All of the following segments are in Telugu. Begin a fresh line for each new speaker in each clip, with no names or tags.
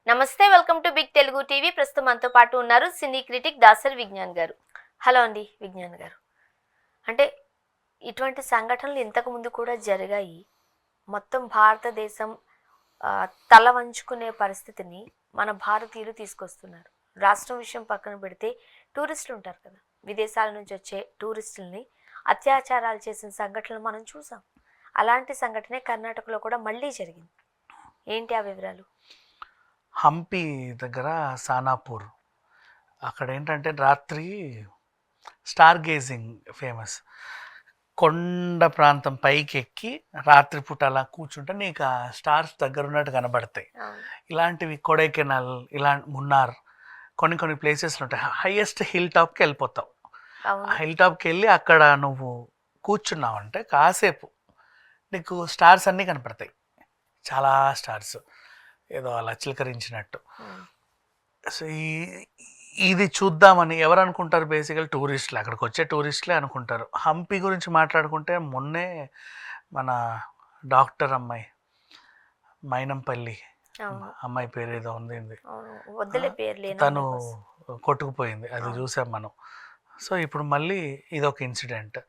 నమస్తే, welcome to big Telugu TV. ప్రస్తుతం మనతో పాటు ఉన్నారు సినీ క్రిటిక్ దాసరి విజ్ఞాన్ గారు. హలో అండి విజ్ఞాన్ గారు. అంటే ఇటువంటి సంఘటనలు ఇంతకు ముందు కూడా జరిగాయి. మొత్తం భారతదేశం తల వంచుకునే పరిస్థితిని మన భారతీయులు తీసుకొస్తున్నారు. రాష్ట్రం విషయం పక్కన పెడితే టూరిస్టులు ఉంటారు కదా, విదేశాల నుంచి వచ్చే టూరిస్టుల్ని అత్యాచారాలు చేసిన సంఘటనలు మనం చూసాం. అలాంటి సంఘటనే కర్ణాటకలో కూడా మళ్ళీ జరిగింది. ఏంటి ఆ వివరాలు?
హంపి దగ్గర సానాపూర్, అక్కడ ఏంటంటే రాత్రి స్టార్ గేజింగ్ ఫేమస్. కొండ ప్రాంతం పైకి ఎక్కి రాత్రిపూట అలా కూర్చుంటే నీకు ఆ స్టార్స్ దగ్గర ఉన్నట్టు కనబడతాయి. ఇలాంటివి కొడైకెనాల్, మున్నార్, కొన్ని ప్లేసెస్లో ఉంటాయి. హైయెస్ట్ హిల్ టాప్కి వెళ్ళిపోతావు. హిల్ టాప్కి వెళ్ళి అక్కడ నువ్వు కూర్చున్నావు అంటే కాసేపు నీకు స్టార్స్ అన్నీ కనపడతాయి. చాలా స్టార్స్ ఏదో అలా చిలకరించినట్టు. సో ఇది చూద్దామని ఎవరు అనుకుంటారు? బేసికల్ టూరిస్టులు, అక్కడికి వచ్చే టూరిస్టులే అనుకుంటారు. హంపి గురించి మాట్లాడుకుంటే మొన్నే మన డాక్టర్ అమ్మాయి మైనంపల్లి అమ్మాయి పేరు ఏదో ఉంది, తను కొట్టుకుపోయింది, అది చూసాం మనం. సో ఇప్పుడు మళ్ళీ ఇదొక ఇన్సిడెంట్.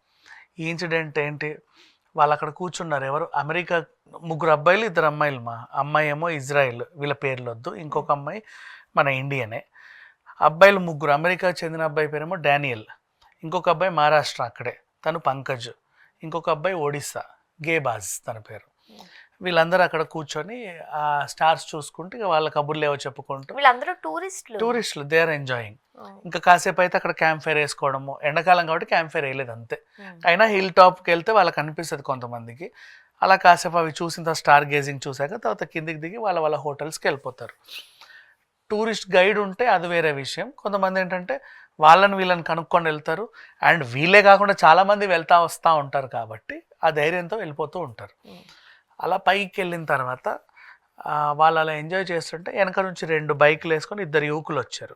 ఈ ఇన్సిడెంట్ ఏంటి? వాళ్ళు అక్కడ కూర్చున్నారు. ఎవరు? అమెరికా ముగ్గురు అబ్బాయిలు, ఇద్దరు అమ్మాయిలు. మా అమ్మాయి ఏమో ఇజ్రాయిల్, వీళ్ళ పేర్లు వద్దు. ఇంకొక అమ్మాయి మన ఇండియనే. అబ్బాయిలు ముగ్గురు. అమెరికా చెందిన అబ్బాయి పేరేమో డానియల్, ఇంకొక అబ్బాయి మహారాష్ట్ర అక్కడే, తను పంకజ్, ఇంకొక అబ్బాయి ఒడిస్సా గేబాజ్ తన పేరు. వీళ్ళందరూ అక్కడ కూర్చొని ఆ స్టార్స్ చూసుకుంటూ వాళ్ళ కబుర్లు ఏవో చెప్పుకుంటూ,
వీళ్ళందరూ టూరిస్టులు,
దే ఆర్ ఎంజాయింగ్. ఇంకా కాసేపు అయితే అక్కడ క్యాంప్ ఫైర్ వేసుకోవడము. ఎండాకాలం కాబట్టి క్యాంప్ ఫైర్ వేయలేదు అంతే. అయినా హిల్ టాప్కి వెళ్తే వాళ్ళకి అనిపిస్తుంది కొంతమందికి. అలా కాసేపు అవి చూసిన స్టార్ గేజింగ్ చూసాక తర్వాత కిందికి దిగి వాళ్ళ హోటల్స్కి వెళ్ళిపోతారు. టూరిస్ట్ గైడ్ ఉంటే అది వేరే విషయం. కొంతమంది ఏంటంటే వీళ్ళని కనుక్కొని వెళ్తారు. అండ్ వీళ్ళే కాకుండా చాలామంది వస్తూ ఉంటారు కాబట్టి ఆ ధైర్యంతో వెళ్ళిపోతూ ఉంటారు. అలా పైకి వెళ్ళిన తర్వాత వాళ్ళు అలా ఎంజాయ్ చేస్తుంటే వెనక నుంచి 2 బైకులు వేసుకొని 2 యువకులు వచ్చారు.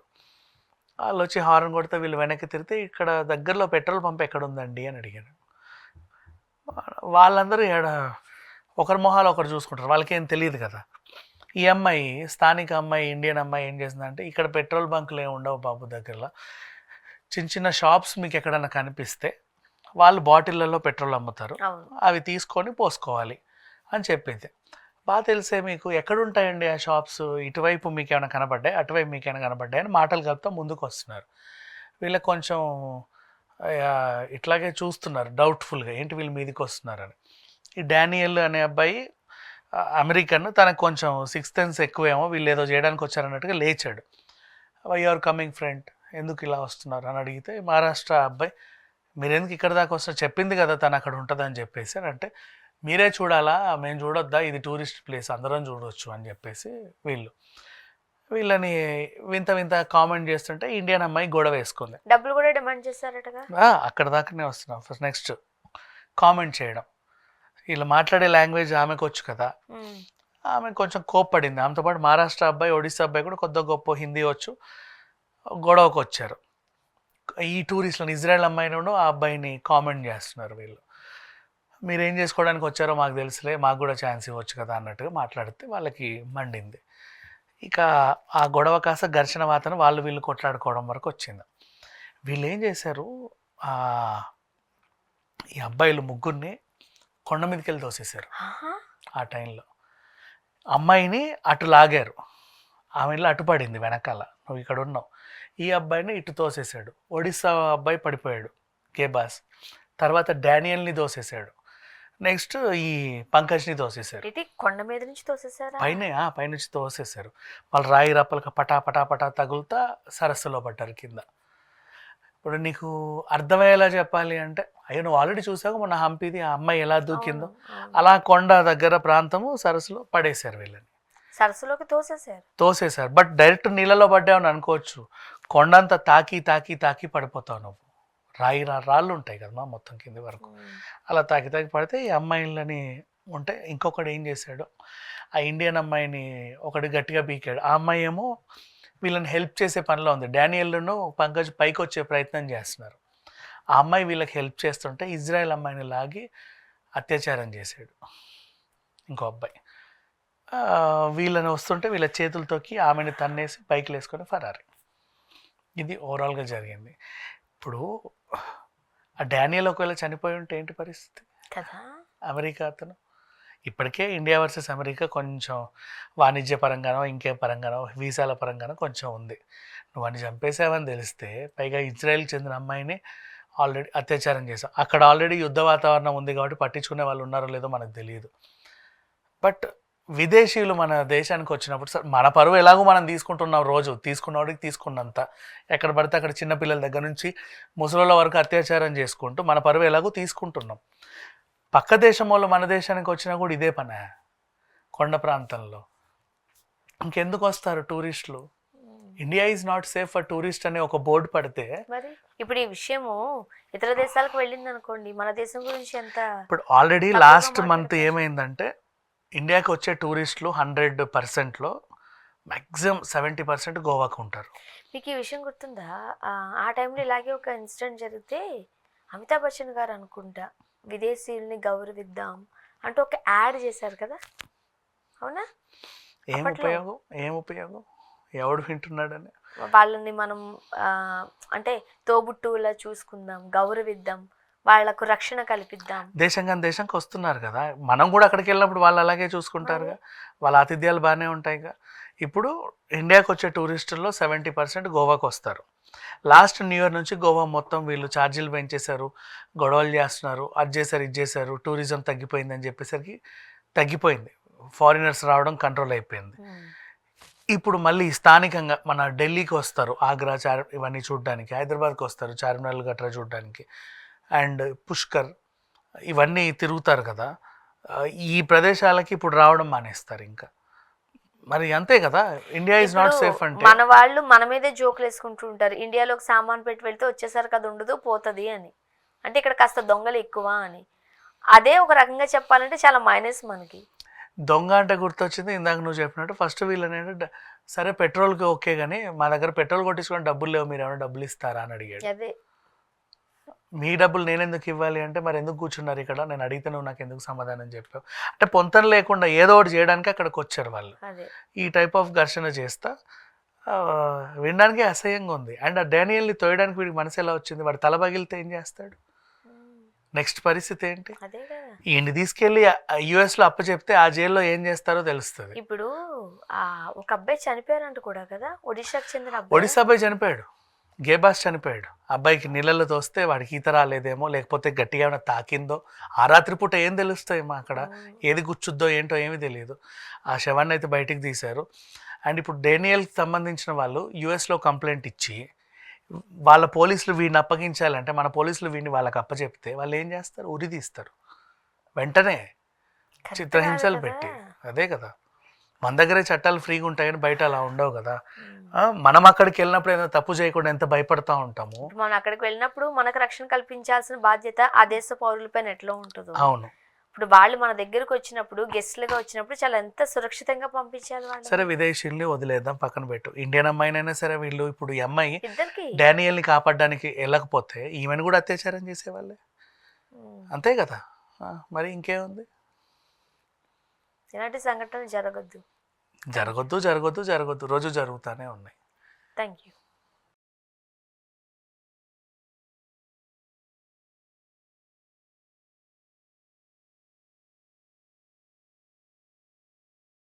వాళ్ళు వచ్చి హార్న్ కొడితే వీళ్ళు వెనక్కి తిరిగితే ఇక్కడ దగ్గరలో పెట్రోల్ పంప్ ఎక్కడ ఉందండి అని అడిగారు. వాళ్ళందరూ ఒకరి మొహాలు ఒకరు చూసుకుంటారు, వాళ్ళకేం తెలియదు కదా. ఈ అమ్మాయి, స్థానిక అమ్మాయి, ఇండియన్ అమ్మాయి ఏం చేసిందంటే, ఇక్కడ పెట్రోల్ బంకులు ఏమి ఉండవు బాబు, దగ్గరలో చిన్న షాప్స్ మీకు ఎక్కడన్నా కనిపిస్తే వాళ్ళు బాటిళ్ళల్లో పెట్రోల్ అమ్ముతారు, అవి తీసుకొని పోసుకోవాలి అని చెప్పింది. బాగా తెలిసే మీకు ఎక్కడుంటాయండి ఆ షాప్స్, ఇటువైపు మీకు ఏమైనా కనబడ్డాయి, అటువైపు మీకు ఏమైనా కనబడ్డాయి అని మాటలు కలుపుతూ ముందుకు వస్తున్నారు. వీళ్ళకి కొంచెం ఇట్లాగే చూస్తున్నారు డౌట్ఫుల్గా, ఏంటి వీళ్ళు మీదికి వస్తున్నారని. ఈ డానియల్ అనే అబ్బాయి అమెరికన్, తనకు కొంచెం 6th సెన్స్ ఎక్కువేమో, వీళ్ళు ఏదో చేయడానికి వచ్చారన్నట్టుగా లేచాడు. వై ఆర్ కమింగ్ ఫ్రెండ్, ఎందుకు ఇలా వస్తున్నారు అని అడిగితే, మహారాష్ట్ర అబ్బాయి, మీరెందుకు ఇక్కడ దాకా వస్తున్నారు, చెప్పింది కదా తను అక్కడ ఉంటుందని చెప్పేసి అని అంటే, మీరే చూడాలా, మేము చూడొద్దా, ఇది టూరిస్ట్ ప్లేస్, అందరం చూడవచ్చు అని చెప్పేసి వీళ్ళని వింత కామెంట్ చేస్తుంటే ఇండియన్ అమ్మాయి గొడవ వేసుకుంది.
డబ్బులు కూడా డిమాండ్ చేశారటగా.
అక్కడ దాకానే వస్తున్నాం. ఫస్ట్ నెక్స్ట్ కామెంట్ చేయడం. వీళ్ళు మాట్లాడే లాంగ్వేజ్ ఆమెకు వచ్చు కదా, ఆమె కొంచెం కోప్పడింది. ఆమెతో పాటు మహారాష్ట్ర అబ్బాయి, ఒడిస్సా అబ్బాయి కూడా కొద్ది గొప్ప హిందీ వచ్చు. గొడవకు వచ్చారు. ఈ టూరిస్టులను, ఇజ్రాయెల్ అమ్మాయిను ఆ అబ్బాయిని కామెంట్ చేస్తున్నారు. వీళ్ళు మీరేం చేసుకోవడానికి వచ్చారో మాకు తెలుసులే, మాకు కూడా ఛాన్స్ ఇవ్వచ్చు కదా అన్నట్టుగా మాట్లాడితే వాళ్ళకి మండింది. ఇక ఆ గొడవ కాస్త ఘర్షణ వాతను వీళ్ళు కొట్లాడుకోవడం వరకు వచ్చింది. వీళ్ళు ఏం చేశారు, ఈ అబ్బాయిలు ముగ్గురిని కొండ మీదకి వెళ్ళి తోసేశారు. ఆ టైంలో అమ్మాయిని అటు లాగారు, ఆమె ఇల్లు అటు పడింది వెనకాల, నువ్వు ఇక్కడ ఉన్నావు. ఈ అబ్బాయిని ఇటు తోసేశాడు. ఒడిస్సా అబ్బాయి పడిపోయాడు, కేబాస్. తర్వాత డానియల్ని తోసేశాడు. నెక్స్ట్ ఈ పంకజ్ని తోసేశారు.
కొండ మీద నుంచి తోసేశారు,
పైనుంచి తోసేశారు. వాళ్ళు రాయి రప్పలకు పటా తగులుతా సరస్సులో పడ్డారు కింద. ఇప్పుడు నీకు అర్థమయ్యేలా చెప్పాలి అంటే, అయ్యో నువ్వు ఆల్రెడీ చూసావు మొన్న హంపిది, ఆ అమ్మాయి ఎలా దూకిందో, అలా కొండ దగ్గర ప్రాంతము సరస్సులో పడేశారు. వీళ్ళని
సరస్సులోకి
తోసేశారు. బట్ డైరెక్ట్ నీళ్ళలో పడ్డావని అనుకోవచ్చు, కొండంతా తాకి పడిపోతావు నువ్వు. రాళ్ళు ఉంటాయి కదా మొత్తం కింది వరకు, అలా తాకి పడితే ఈ అమ్మాయిలని ఉంటే, ఇంకొకడు ఏం చేశాడు, ఆ ఇండియన్ అమ్మాయిని ఒకటి గట్టిగా పీకాడు. ఆ అమ్మాయి ఏమో వీళ్ళని హెల్ప్ చేసే పనిలో ఉంది. డానియల్ను పంకజ్ పైకి వచ్చే ప్రయత్నం చేస్తున్నారు. ఆ అమ్మాయి వీళ్ళకి హెల్ప్ చేస్తుంటే ఇజ్రాయెల్ అమ్మాయిని లాగి అత్యాచారం చేశాడు ఇంకో అబ్బాయి. వీళ్ళని వస్తుంటే వీళ్ళ చేతులతోకి ఆమెను తన్నేసి బైక్లు వేసుకొని ఫరారి. ఇది ఓవరాల్గా జరిగింది. ఇప్పుడు ఆ డానియల్ ఒకవేళ చనిపోయి ఉంటే ఏంటి పరిస్థితి?
కదా.
అమెరికా అతను ఇప్పటికే ఇండియా వర్సెస్ అమెరికా కొంచెం వాణిజ్య పరంగానో ఇంకే పరంగానో వీసాల పరంగానో కొంచెం ఉంది. నువ్వు అని చంపేసావని తెలిస్తే, పైగా ఇజ్రాయెల్కి చెందిన అమ్మాయిని ఆల్రెడీ అత్యాచారం చేసావు. అక్కడ ఆల్రెడీ యుద్ధ వాతావరణం ఉంది కాబట్టి పట్టించుకునే వాళ్ళు ఉన్నారో లేదో మనకు తెలియదు. బట్ విదేశీయులు మన దేశానికి వచ్చినప్పుడు సార్ మన పరువు ఎలాగో మనం తీసుకుంటున్నాం, రోజు తీసుకున్నవాడికి తీసుకున్నంత, ఎక్కడ పడితే అక్కడ చిన్నపిల్లల దగ్గర నుంచి ముసలోళ్ళ వరకు అత్యాచారం చేసుకుంటూ మన పరువు ఎలాగో తీసుకుంటున్నాం. పక్క దేశం వాళ్ళు మన దేశానికి వచ్చినా కూడా ఇదే పనే, కొండ ప్రాంతంలో. ఇంకెందుకు వస్తారు టూరిస్టులు? India is not safe for tourist అనే ఒక బోర్డు పడితే,
మరి ఇప్పుడు ఈ విషయము ఇతర దేశాలకు వెళ్ళింది అనుకోండి, మన దేశం గురించి ఎంత.
ఇప్పుడు ఆల్రెడీ లాస్ట్ మంత్ ఏమైందంటే ఇండియాకి వచ్చే టూరిస్టులు 100%లో మ్యాక్సిమం 70% గోవాకు ఉంటారు.
మీకు ఈ విషయం గుర్తుందా? ఆ టైంలో ఇలాగే ఒక ఇన్సిడెంట్ జరిగితే అమితాబ్ బచ్చన్ గారు అనుకుంటా విదేశీయుల్ని గౌరవిద్దాం అంటూ ఒక యాడ్ చేశారు కదా, అవునా?
ఏం ఉపయోగం ఎవడు వింటున్నాడని.
వాళ్ళని మనం అంటే తోబుట్టువులా చూసుకుందాం, గౌరవిద్దాం, వాళ్లకు రక్షణ కల్పిద్దాం.
దేశం కానీ దేశంకి వస్తున్నారు కదా, మనం కూడా అక్కడికి వెళ్ళినప్పుడు వాళ్ళు అలాగే చూసుకుంటారుగా, వాళ్ళ ఆతిథ్యాలు బాగానే ఉంటాయిగా. ఇప్పుడు ఇండియాకి వచ్చే టూరిస్టుల్లో 70% గోవాకు వస్తారు. లాస్ట్ న్యూ ఇయర్ నుంచి గోవా మొత్తం వీళ్ళు ఛార్జీలు పెంచేశారు, గొడవలు చేస్తున్నారు, అది చేశారు ఇది చేశారు, టూరిజం తగ్గిపోయిందని చెప్పేసరికి తగ్గిపోయింది, ఫారినర్స్ రావడం కంట్రోల్ అయిపోయింది. ఇప్పుడు మళ్ళీ స్థానికంగా మన ఢిల్లీకి వస్తారు, ఆగ్రా ఇవన్నీ చూడడానికి, హైదరాబాద్కి వస్తారు చార్మినార్ గట్రా చూడడానికి, అండ్ పుష్కర్ ఇవన్నీ తిరుగుతారు కదా. ఈ ప్రదేశాలకి ఇప్పుడు రావడం మానేస్తారు ఇంకా. మరి అంతే కదా, ఇండియా ఈజ్ నాట్ సేఫ్ అంటే.
మన వాళ్ళు మన మీదే జోకులు వేసుకుంటూ ఉంటారు, ఇండియాలోకి సామాన్ పెట్టి వెళ్తే వచ్చేసరికి అది ఉండదు పోతుంది అని, అంటే ఇక్కడ కాస్త దొంగలు ఎక్కువ అని. అదే ఒక రకంగా చెప్పాలంటే చాలా మైనస్ మనకి.
దొంగ అంటే గుర్తొచ్చింది ఇందాక నువ్వు చెప్పినట్టు, ఫస్ట్ వీళ్ళని ఏంటంటే సరే పెట్రోల్కి ఓకే కానీ మా దగ్గర పెట్రోల్ కొట్టించుకొని డబ్బులు లేవు, మీరు ఏమైనా డబ్బులు ఇస్తారా అని అడిగాడు.
అదే
మీ డబ్బులు నేను ఎందుకు ఇవ్వాలి అంటే, మరి ఎందుకు కూర్చున్నారు ఇక్కడ, నేను అడిగితే నువ్వు నాకు ఎందుకు సమాధానం చెప్పావు అంటే, పొంతన లేకుండా ఏదో ఒకటి చేయడానికి అక్కడికి వచ్చారు వాళ్ళు. ఈ టైప్ ఆఫ్ ఘర్షణ చేస్తా వినడానికి అసహ్యంగా ఉంది. అండ్ ఆ డానియల్ని తోయడానికి వీడికి మనసు ఎలా వచ్చింది? వాడు తల పగిలితే ఏం చేస్తాడు? నెక్స్ట్ పరిస్థితి ఏంటి? ఈయన్ని తీసుకెళ్ళి యుఎస్లో అప్పచెప్తే ఆ జైల్లో ఏం చేస్తారో తెలుస్తుంది.
ఇప్పుడు ఒక అబ్బాయి చనిపోయారంట కూడా కదా, ఒడిశాకు చెందిన
ఒడిశా అబ్బాయి చనిపోయాడు, గేబాస్ చనిపోయాడు. అబ్బాయికి నీళ్ళలో తోస్తే వాడికి ఈత రాలేదేమో, లేకపోతే గట్టిగా ఏమైనా తాకిందో, ఆ రాత్రి పూట ఏం తెలుస్తాయేమో, అక్కడ ఏది గుచ్చుద్దో ఏంటో ఏమీ తెలియదు. ఆ శవాన్ని అయితే బయటికి తీశారు. అండ్ ఇప్పుడు డానియల్కి సంబంధించిన వాళ్ళు యుఎస్లో కంప్లైంట్ ఇచ్చి వాళ్ళ పోలీసులు వీడిని అప్పగించాలంటే, మన పోలీసులు వీడిని వాళ్ళకి అప్పచెప్తే వాళ్ళు ఏం చేస్తారు? ఉరి తీస్తారు వెంటనే, చిత్రహింసలు పెట్టి. అదే కదా, మన దగ్గరే చట్టాలు ఫ్రీగా ఉంటాయని బయట అలా ఉండవు కదా. మనం అక్కడికి వెళ్ళినప్పుడు ఏదైనా తప్పు చేయకుండా ఎంత భయపడతా ఉంటాము.
మనం అక్కడికి వెళ్ళినప్పుడు మనకు రక్షణ కల్పించాల్సిన బాధ్యత ఆ దేశ పౌరులపైన ఎట్లా ఉంటుందో.
అవును,
ఇప్పుడు వాళ్ళు మన దగ్గరకు వచ్చినప్పుడు, గెస్ట్లుగా వచ్చినప్పుడు చాలా ఎంత సురక్షితంగా పంపించాలి వాళ్ళు.
సరే విదేశీయుల్ని వదిలేద్దాం, పక్కన పెట్టు. ఇండియన్ అమ్మాయినైనా సరే, వీళ్ళు ఇప్పుడు ఈ అమ్మాయి డానియల్ని కాపాడడానికి వెళ్ళకపోతే ఈమెను కూడా అత్యాచారం చేసేవాళ్ళే, అంతే కదా. మరి ఇంకేముంది?
ఇలాంటి సంఘటనలు జరగద్దు,
జరగొద్దు జరగొద్దు జరగొద్దు, రోజు జరుగుతూనే ఉన్నాయి.
Thank you.